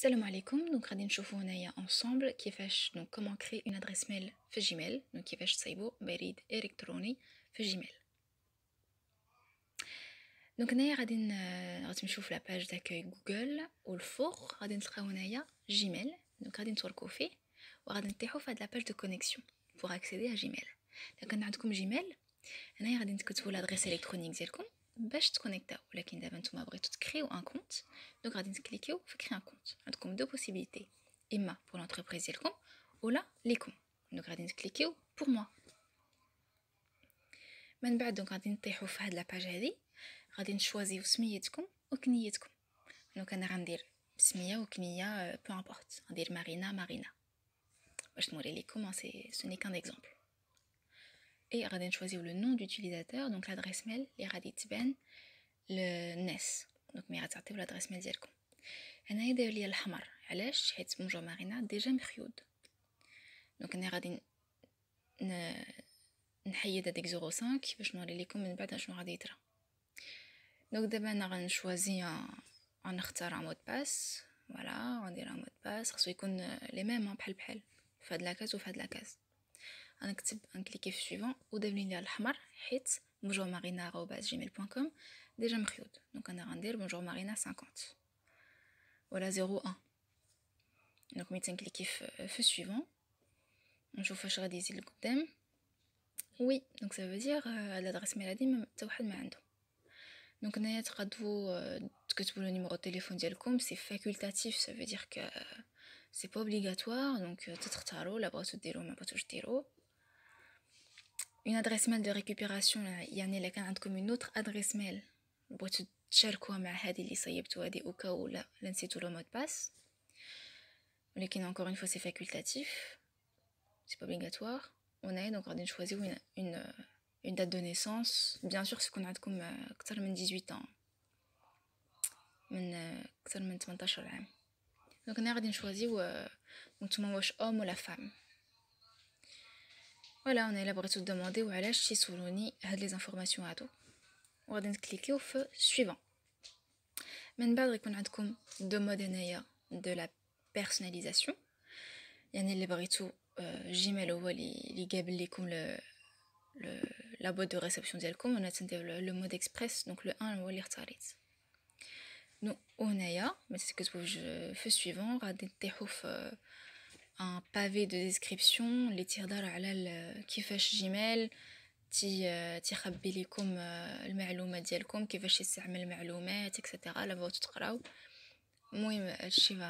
Salam alaikum, donc غادي نشوفوا هنايا ensemble كيفاش donc comment créer une adresse mail في Gmail donc كيفاش تصايبوا بريد إلكتروني في Gmail. donc هنايا غادي نمشيو في لاباج d'accueil جوجل والفوق غادي نلقاو هنايا Gmail donc غادي نتوركوا فيه وغادي نطيحوا في هاد لاباج دو كونيكسيون pour accéder à Gmail. لكن عندكم Gmail هنايا غادي نكتبوا l'adresse électronique ديالكم باش تكونيكتاو. ولكن دابا نتوما بغيتو تكريو ان كونت دونك غادي نكليكيو في كري ان كونت. عندكم دو بوسيبيليتي اما بور لونتربريز ديالكم ولا ليكم. دونك غادي نكليكيو بور موا. من بعد دونك غادي نطيحوا في هاد لاباج هادي غادي نشوازيو سميتكم وكنيتكم. دونك انا غندير سميه وكنيه بو امبورط غندير مارينا باش نوري لكم سي سو ني كان اكزامبل. Et غادي نشوازيو le nom d'utilisateur donc l'adresse mail اللي غادي تبان للناس. دونك مي غتعطيو l'adresse mail ديالكم. هنايا داير ليا الحمر علاش؟ حيت بونجور مارينا ديجا مخيود. دونك انا غادي نحيد هذيك 05 باش نوري لكم من بعد شنو غادي يطرا. دونك دابا انا غنشوازي غنختار مود باس. فوالا غندير مود باس خاصو يكون لي ميم بحال في هاد لاكاز وفي هاد لاكاز. غنكتب نكليكي في سويفون وداب لي الحمر حيت bonjourmarina@gmail.com ديجا مخيود. دونك انا غندير bonjourmarina 50 ولا 01. دونك ملي تنكليكي في سويفون نشوف واش غادي يزيد لقدام. وي دونك سا فو دير لادريس ميل هادي حتى واحد ما عنده. دونك هنايا تقدروا تكتبوا لو نيميرو تليفون ديالكم سي فاكولتاتيف سا فو دير ك سي با اوبليغاتوار. دونك تختاروا لا بغيتو ديروا ما بغيتوش ديروا. une adresse mail de récupération يعني الا كان عندكم une autre adresse mail بغيتو تشاركوها مع هذه اللي صيبتو هذه او كاو لا نسيتو لو مود باس. ولكن encore une fois c'est facultatif c'est pas obligatoire. هنايا دونك غادي نشوازيو une date de naissance bien sûr سيكون عندكم اكثر من 18 ans من اكثر من 18 عام. دونك هنا غادي نشوازيو نتوما واش ام ولا فام. فوالا انا الا بغيتو دومونديو علاش تيسولوني هاد لي زانفورماسيون هادو وغادي نكليكيو في سويفون. من بعد غيكون عندكم دو مود هنايا دو لا بيرسوناليزاسيون يعني اللي بغيتو جيميل هو اللي قابل لكم لا بوت دو ريسبسيون ديالكم. انا تندير لو مود اكسبريس دونك لو 1 هو اللي اختاريت. نو هنايا ملي تكتبوا في سويفون غادي نطيحوا في ان بافي دو ديسكريبسيون اللي تيهضر على كيفاش جيميل تيخبي لكم المعلومات ديالكم كيفاش يستعمل المعلومات اكسيتيرا. لا بغيتو تقراو المهم هادشي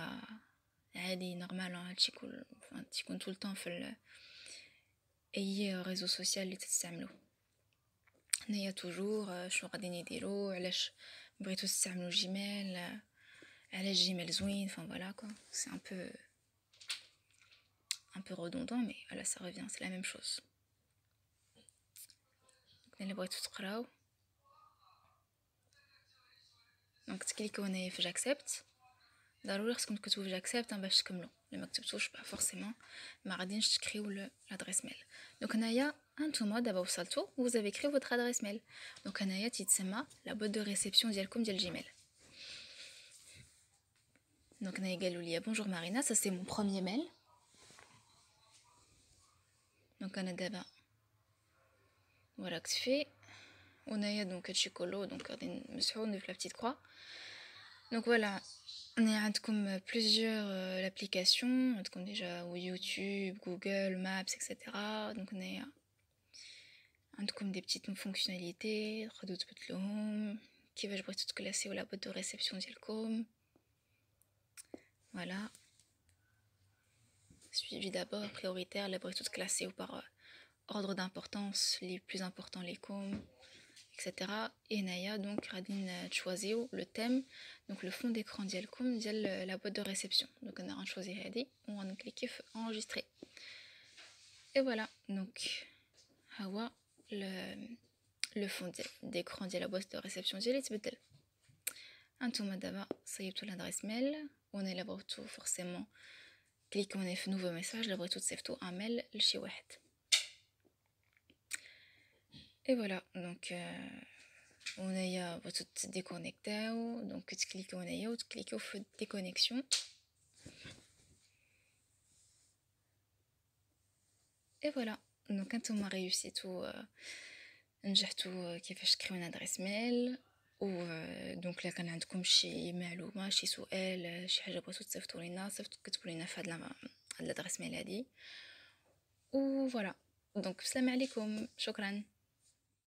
عادي نورمال. هادشي تيكون طول الطون في اي ريزو سوسيال اللي تستعملوه. هنايا توجور شنو غادي نديرو علاش بغيتو تستعملوا جيميل علاش جيميل زوين. فوالا كو سي un peu redondant mais voilà ça revient c'est la même chose. اللي بغيتو تقراو دونك تكليكو هنايا في جاكسبت. ضروري خصكم تكتبوا في جاكسبت باش تكملوا. لما كتبتوش فورسيمون ما غاديش تكريو لادريس ميل. دونك هنايا انتوما دابا وصلتوا vous avez créé votre adresse mail. دونك هنايا تيتسمى لا بوت دو ريسبسيون ديالكم ديال جيميل. دونك هنايا قالوا لي بونجور مارينا ça c'est mon premier mail. دونك انا دابا فوالا كتفي هنايا دونك هادشي كله دونك غادي نمسحو ندير لا بتيت كرو. دونك فوالا هنايا عندكم بليزيور لابليكاسيون عندكم ديجا يوتيوب جوجل مابس اكسيتيرا. دونك هنايا عندكم دي بتيت فونكسيوناليتي تقدروا تبدلوهم كيفاش بغيتو تكلاسيو لا بوت دو ريسبسيون ديالكم. فوالا suivi d'abord prioritaire لا بغيتو تكلاسيو par ordre d'importance les plus importants ليكم etc. et هنايا دونك غادي تشوازيو لو تيم دونك لو فون d'écran ديالكم ديال لا بوت دو ريسبسيون. دونك انا غنشوازي هادي وغنكليكي في enregistrer et voilà دونك ها هو لو فون d'écran ديال لا بوت دو ريسبسيون ديالي تبدل. انتوما دابا صيبتو لادريس ميل وانا الا بغيتو فورسيمون كليكو هنا في نوفو ميساج الا بغيتو تصيفطو ايميل لشي واحد. et voilà donc هنايا بغيتو تديكونيكتاو دونك تكليكو هنايا وتكليكو في ديكونيكسيون اي فوالا. دونك انتوما ريوسيتو، نجحتوا كيفاش تكريو ان ادريس ميل. و دونك لا كان عندكم شي معلومه شي سؤال شي حاجه بغيتو تصيفطوا لينا صيفطوا كتبوا لينا في هاد الادريس ميل هادي. و فوالا. دونك السلام عليكم، شكرا.